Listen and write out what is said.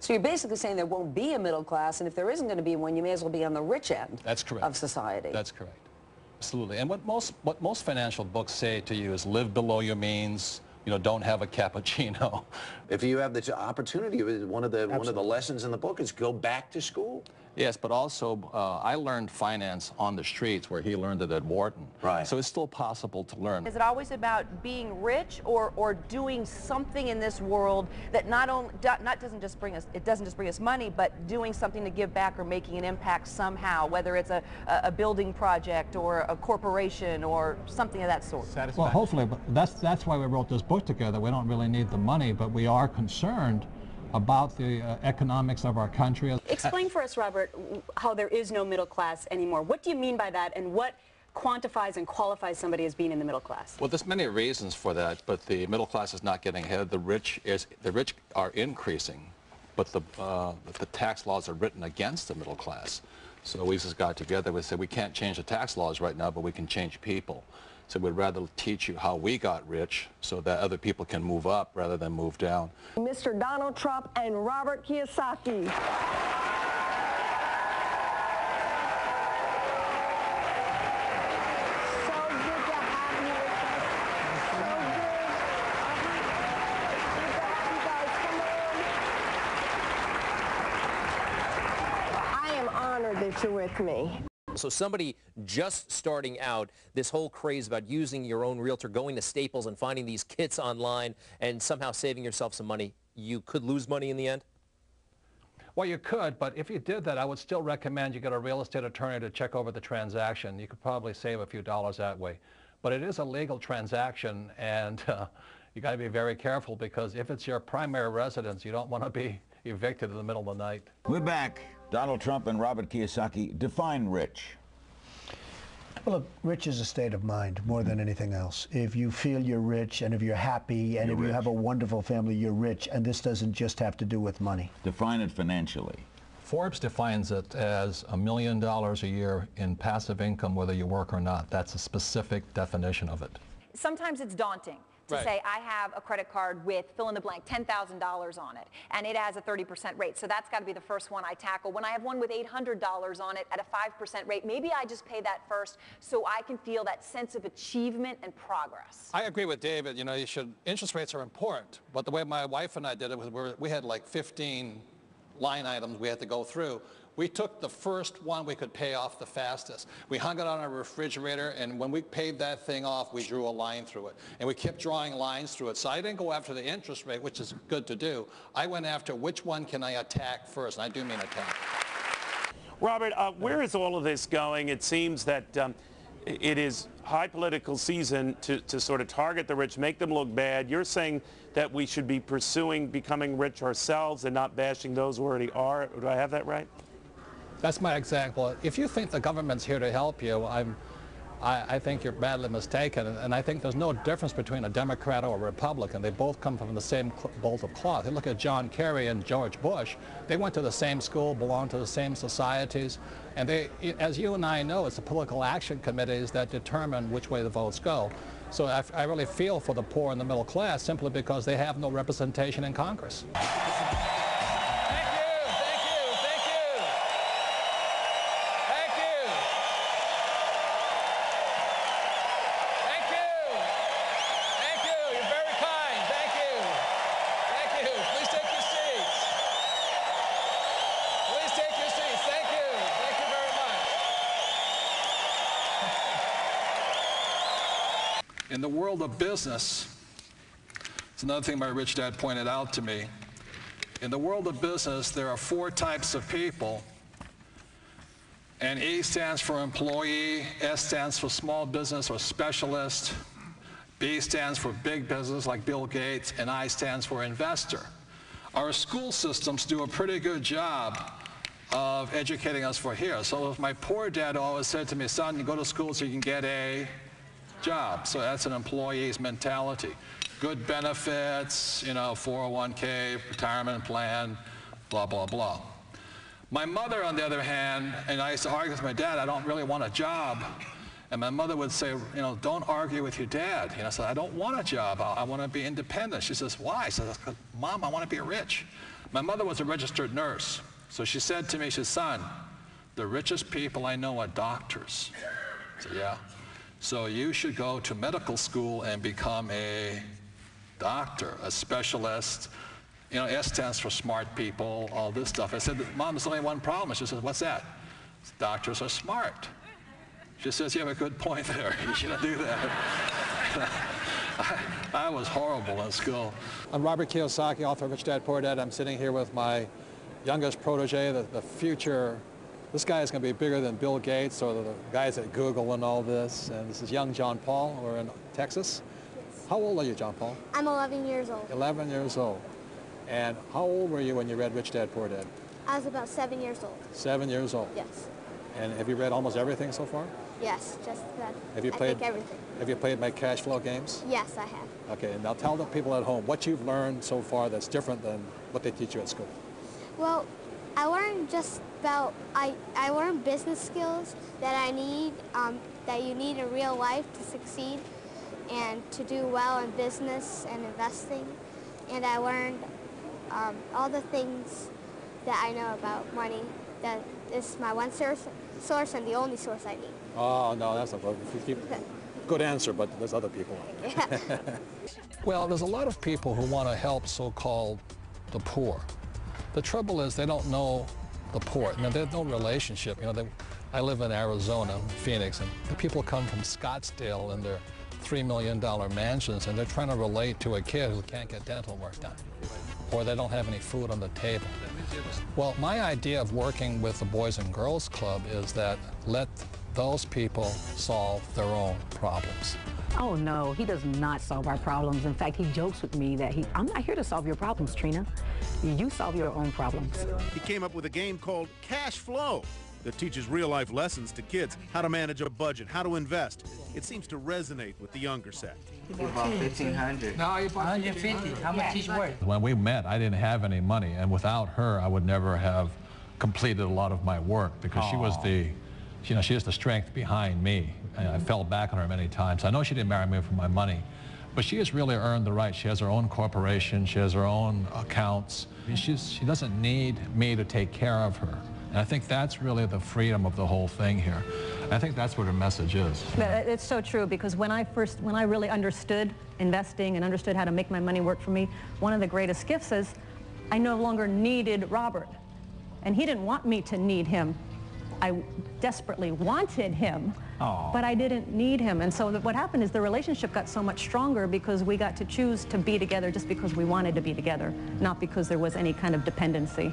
So you're basically saying there won't be a middle class, and if there isn't going to be one, you may as well be on the rich end That's correct. of society. That's correct. Absolutely. And what most financial books say to you is live below your means, you know, don't have a cappuccino. If you have the opportunity, one of the lessons in the book is go back to school. Yes, but also I learned finance on the streets where he learned it at Wharton. Right. So it's still possible to learn. Is it always about being rich or doing something in this world that doesn't just bring us money, but doing something to give back or making an impact somehow, whether it's a building project or a corporation or something of that sort? Well, hopefully, but that's why we wrote this book together. We don't really need the money, but we are concerned about the economics of our country. Explain for us, Robert, how there is no middle class anymore. What do you mean by that, and what quantifies and qualifies somebody as being in the middle class? Well, there's many reasons for that, but the middle class is not getting ahead. The rich are increasing, but the tax laws are written against the middle class. So we just got together. We said we can't change the tax laws right now, but we can change people. So we'd rather teach you how we got rich so that other people can move up rather than move down. Mr. Donald Trump and Robert Kiyosaki. That you're with me. So somebody just starting out, this whole craze about using your own realtor, going to Staples and finding these kits online and somehow saving yourself some money, you could lose money in the end? Well, you could, but if you did that, I would still recommend you get a real estate attorney to check over the transaction. You could probably save a few dollars that way. But it is a legal transaction, and you got to be very careful, because if it's your primary residence, you don't want to be evicted in the middle of the night. We're back. Donald Trump and Robert Kiyosaki. Define rich. Well, look, rich is a state of mind more than anything else. If you feel you're rich, and if you're happy, and if you have a wonderful family, you're rich. And this doesn't just have to do with money. Define it financially. Forbes defines it as $1 million a year in passive income, whether you work or not. That's a specific definition of it. Sometimes it's daunting to say, I have a credit card with fill in the blank, $10,000 on it, and it has a 30% rate. So that's got to be the first one I tackle. When I have one with $800 on it at a 5% rate, maybe I just pay that first so I can feel that sense of achievement and progress. I agree with David. You know, interest rates are important, but the way my wife and I did it was we had like 15 line items we had to go through. We took the first one we could pay off the fastest. We hung it on our refrigerator, and when we paid that thing off, we drew a line through it. And we kept drawing lines through it. So I didn't go after the interest rate, which is good to do. I went after which one can I attack first, and I do mean attack. Robert, where is all of this going? It seems that it is high political season to sort of target the rich, make them look bad. You're saying that we should be pursuing becoming rich ourselves and not bashing those who already are. Do I have that right? That's my example. If you think the government's here to help you, I think you're badly mistaken. And I think there's no difference between a Democrat or a Republican. They both come from the same bolt of cloth. You look at John Kerry and George Bush. They went to the same school, belonged to the same societies. And they, as you and I know, it's the political action committees that determine which way the votes go. So I really feel for the poor and the middle class simply because they have no representation in Congress. In the world of business, it's another thing my rich dad pointed out to me. In the world of business, there are 4 types of people, and E stands for employee, S stands for small business or specialist, B stands for big business like Bill Gates, and I stands for investor. Our school systems do a pretty good job of educating us for here. So my poor dad always said to me, son, you go to school so you can get a job. So that's an employee's mentality. Good benefits, you know, 401k, retirement plan, blah, blah, blah. My mother, on the other hand, and I used to argue with my dad, I don't really want a job. And my mother would say, you know, don't argue with your dad. You know, I said, I don't want a job. I want to be independent. She says, why? I said, Mom, I want to be rich. My mother was a registered nurse, so she said to me, she said, son, the richest people I know are doctors. I said, yeah. So you should go to medical school and become a doctor, a specialist. You know, S stands for smart people, all this stuff. I said, Mom, there's only one problem. She says, what's that? Doctors are smart. She says, you have a good point there. You shouldn't do that. I was horrible in school. I'm Robert Kiyosaki, author of Rich Dad, Poor Dad. I'm sitting here with my youngest protege, the future. This guy is going to be bigger than Bill Gates or the guys at Google and all this. And this is young John Paul. We're in Texas. How old are you, John Paul? I'm 11 years old. 11 years old. And how old were you when you read Rich Dad, Poor Dad? I was about 7 years old. 7 years old? Yes. And have you read almost everything so far? Yes, just that. Have you played, I think everything. Have you played my cash flow games? Yes, I have. Okay, now tell the people at home what you've learned so far that's different than what they teach you at school. Well, I learned just about, I learned business skills that I need, that you need in real life to succeed and to do well in business and investing. And I learned all the things that I know about money. That is my one source and the only source I need. Oh, no, that's not good answer, but there's other people. Yeah. Well, there's a lot of people who want to help so-called the poor. The trouble is they don't know the poor. You know, there's no relationship. You know, I live in Arizona, Phoenix, and the people come from Scottsdale in their $3 million mansions, and they're trying to relate to a kid who can't get dental work done, or they don't have any food on the table. Well, my idea of working with the Boys and Girls Club is that let those people solve their own problems. Oh no, he does not solve our problems. In fact, he jokes with me that I'm not here to solve your problems, Trina. You solve your own problems. He came up with a game called Cash Flow that teaches real-life lessons to kids, how to manage a budget, how to invest. It seems to resonate with the younger set. You bought 1,500. No, you bought 150. How much is worth? When we met, I didn't have any money, and without her, I would never have completed a lot of my work because she was the, you know, she is the strength behind me. And I fell back on her many times. I know she didn't marry me for my money, but she has really earned the right. She has her own corporation. She has her own accounts. She doesn't need me to take care of her. And I think that's really the freedom of the whole thing here. I think that's what her message is. It's so true, because when I really understood investing and understood how to make my money work for me, one of the greatest gifts is I no longer needed Robert. And he didn't want me to need him. I desperately wanted him, but I didn't need him. And so what happened is the relationship got so much stronger because we got to choose to be together just because we wanted to be together, not because there was any kind of dependency.